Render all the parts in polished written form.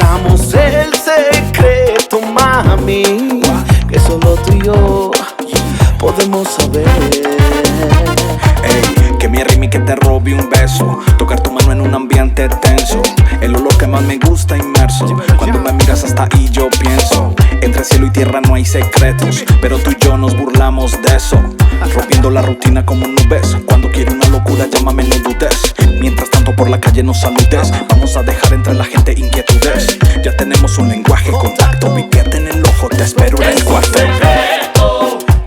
Hagamos el secreto, mami, que solo tú y yo podemos saber. Ey, que me arrime y que te robe un beso. Tocar tu mano en un ambiente tenso. El olor que más me gusta inmerso. Cuando me miras hasta ahí yo pienso. Entre cielo y tierra no hay secretos, pero tú y yo nos burlamos de eso. Rompiendo la rutina como nubes. Cuando quiero una locura llámame, no dudes. Mientras tanto por la calle nos saludes. Vamos a dejar entre la gente inquietudes. Ya tenemos un lenguaje, contacto, piquete en el ojo. Te espero en el cuarto.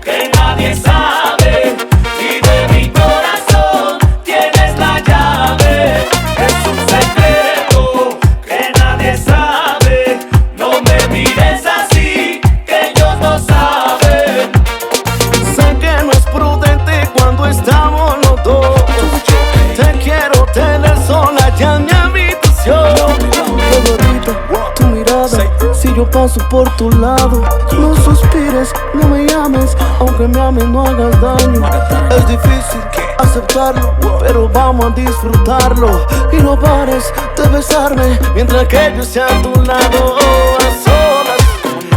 Que nadie sabe, y de mi corazón tienes la llave. Es un secreto que nadie sabe. No me mires así, que ellos no saben. Sé que no es prudente cuando estamos los dos. Te quiero tener sola ya en mi habitación. Favorita, tu mirada. Si yo paso por tu lado, no suspires, no me llames. Aunque me ames, no hagas daño. Es difícil aceptarlo, pero vamos a disfrutarlo. Y no pares de besarme mientras que yo esté a tu lado. A solas,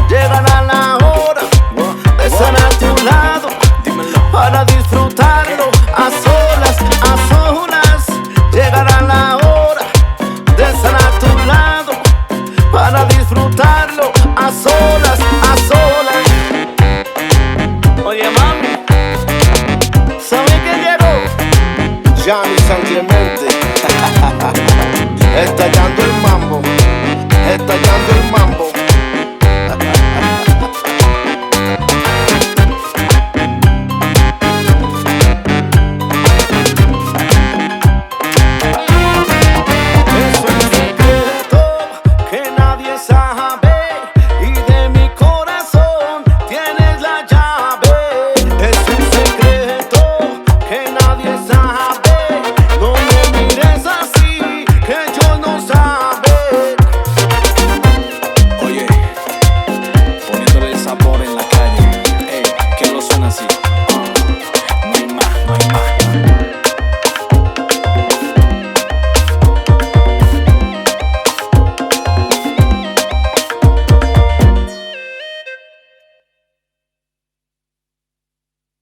llegará la hora de estar a tu lado para disfrutarlo. A solas, llegará la hora de estar a tu lado para disfrutarlo. A solas, Oye, mami, ¿sabes qué llegó? Gianni San Clemente. Esta ya